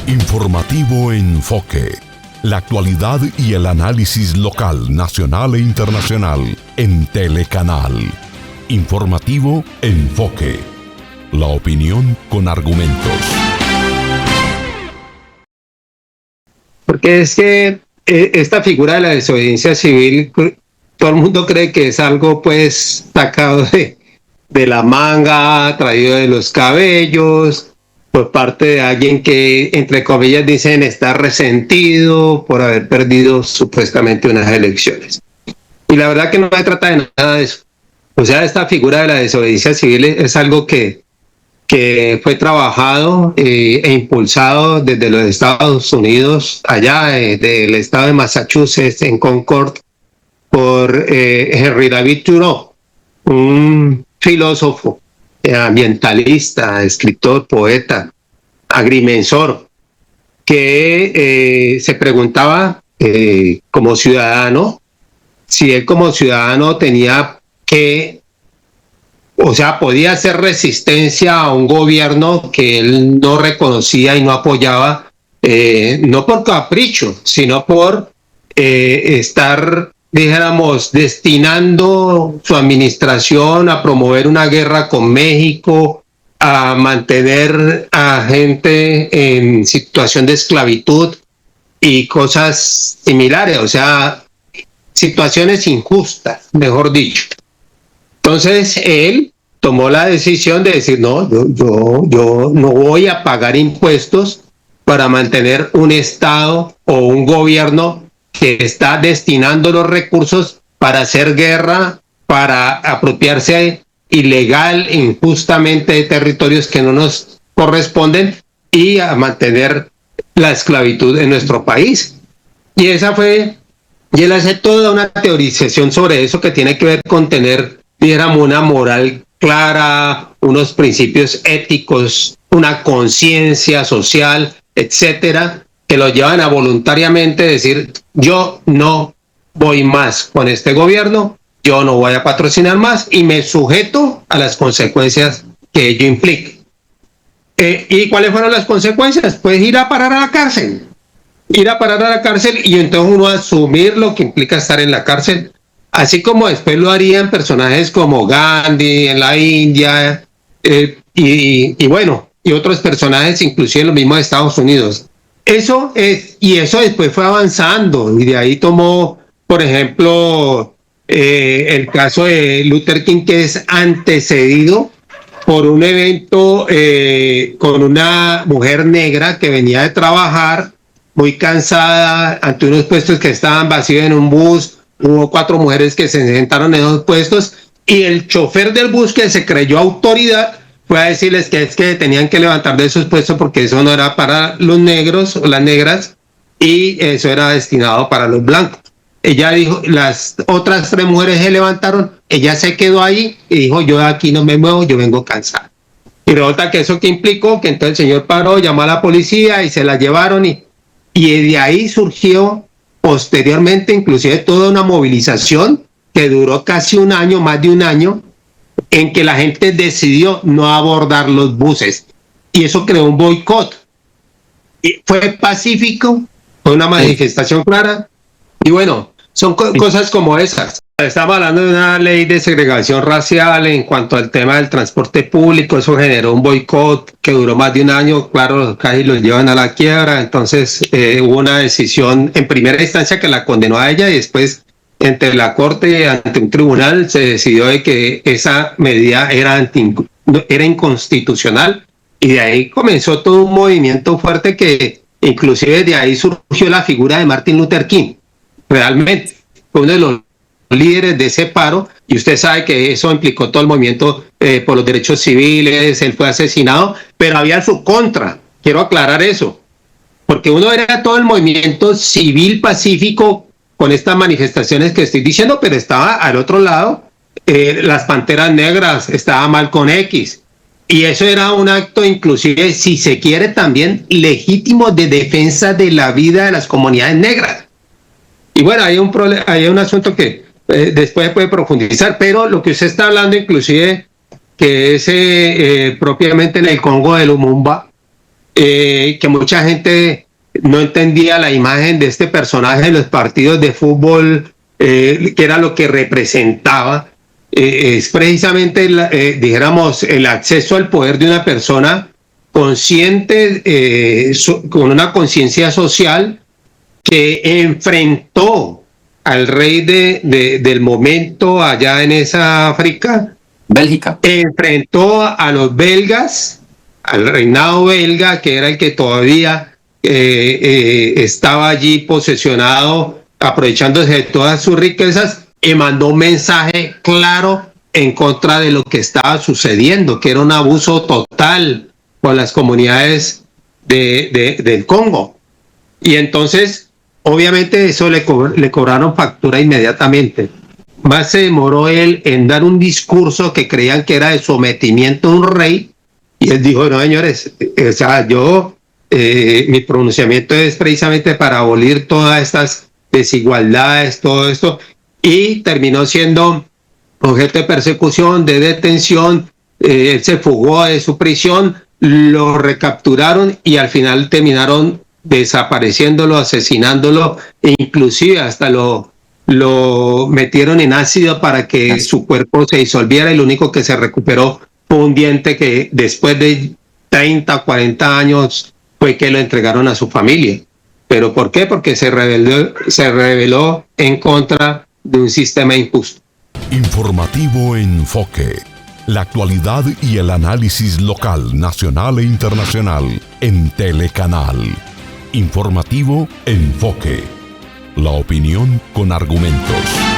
Informativo Enfoque. La actualidad y el análisis local, nacional e internacional en Telecanal. Informativo Enfoque. La opinión con argumentos. Porque es que esta figura de la desobediencia civil, todo el mundo cree que es algo pues sacado de la manga, traído de los cabellos, por parte de alguien que, entre comillas, dicen está resentido por haber perdido supuestamente unas elecciones. Y la verdad que no se trata de nada de eso. O sea, esta figura de la desobediencia civil es algo que fue trabajado e impulsado desde los Estados Unidos, allá del estado de Massachusetts, en Concord, por Henry David Thoreau, un filósofo, ambientalista, escritor, poeta, agrimensor, que se preguntaba como ciudadano, si él como ciudadano tenía que, o sea, podía hacer resistencia a un gobierno que él no reconocía y no apoyaba, no por capricho, sino por estar, dijéramos, destinando su administración a promover una guerra con México, a mantener a gente en situación de esclavitud y cosas similares, o sea, situaciones injustas, mejor dicho. Entonces él tomó la decisión de decir, no, yo no voy a pagar impuestos para mantener un Estado o un gobierno que está destinando los recursos para hacer guerra, para apropiarse ilegal, injustamente de territorios que no nos corresponden y a mantener la esclavitud en nuestro país. Y él hace toda una teorización sobre eso que tiene que ver con tener, digamos, una moral clara, unos principios éticos, una conciencia social, etcétera, que lo llevan a voluntariamente decir, yo no voy más con este gobierno, yo no voy a patrocinar más y me sujeto a las consecuencias que ello implique. ¿Y cuáles fueron las consecuencias? Pues ir a parar a la cárcel. Ir a parar a la cárcel y entonces uno asumir lo que implica estar en la cárcel, así como después lo harían personajes como Gandhi en la India, y bueno, y otros personajes inclusive en los mismos Estados Unidos. Eso después fue avanzando y de ahí tomó, por ejemplo, el caso de Luther King, que es antecedido por un evento con una mujer negra que venía de trabajar muy cansada ante unos puestos que estaban vacíos en un bus. Hubo 4 mujeres que se sentaron en esos puestos y el chofer del bus, que se creyó autoridad, fue a decirles que es que tenían que levantar de esos puestos porque eso no era para los negros o las negras y eso era destinado para los blancos. Ella dijo, las otras 3 mujeres se levantaron, ella se quedó ahí y dijo, yo aquí no me muevo, yo vengo cansada. Y resulta que eso que implicó que entonces el señor paró, llamó a la policía y se la llevaron y de ahí surgió posteriormente inclusive toda una movilización que duró casi un año, más de un año, en que la gente decidió no abordar los buses y eso creó un boicot. Y fue pacífico, fue una manifestación clara y bueno, son cosas como esas. Estamos hablando de una ley de segregación racial en cuanto al tema del transporte público, eso generó un boicot que duró más de un año, claro, casi los llevan a la quiebra, entonces hubo una decisión en primera instancia que la condenó a ella y después entre la corte, ante un tribunal, se decidió de que esa medida era inconstitucional y de ahí comenzó todo un movimiento fuerte que inclusive de ahí surgió la figura de Martin Luther King, realmente, fue uno de los líderes de ese paro y usted sabe que eso implicó todo el movimiento por los derechos civiles, él fue asesinado, pero había su contra, quiero aclarar eso, porque uno era todo el movimiento civil pacífico con estas manifestaciones que estoy diciendo, pero estaba al otro lado las Panteras Negras, estaba Malcolm X, y eso era un acto inclusive, si se quiere, también legítimo de defensa de la vida de las comunidades negras. Y bueno, hay un asunto que después puede profundizar, pero lo que usted está hablando inclusive, que es propiamente en el Congo de Lumumba, que mucha gente no entendía la imagen de este personaje en los partidos de fútbol, que era lo que representaba. Es precisamente, dijéramos, el acceso al poder de una persona consciente, con una conciencia social, que enfrentó al rey del momento allá en esa África. Bélgica. Enfrentó a los belgas, al reinado belga, que era el que todavía estaba allí posesionado, aprovechándose de todas sus riquezas, y mandó un mensaje claro en contra de lo que estaba sucediendo, que era un abuso total con las comunidades del Congo. Y entonces, obviamente, eso le cobraron factura inmediatamente. Más se demoró él en dar un discurso que creían que era de sometimiento a un rey, y él dijo: no, señores, o sea, mi pronunciamiento es precisamente para abolir todas estas desigualdades, todo esto, y terminó siendo objeto de persecución, de detención. Él se fugó de su prisión, lo recapturaron y al final terminaron desapareciéndolo, asesinándolo, e inclusive hasta lo metieron en ácido para que su cuerpo se disolviera, y lo único que se recuperó fue un diente, que después de 30, 40 años fue que lo entregaron a su familia. ¿Pero por qué? Porque se rebeló en contra de un sistema injusto. Informativo Enfoque. La actualidad y el análisis local, nacional e internacional en Telecanal. Informativo Enfoque. La opinión con argumentos.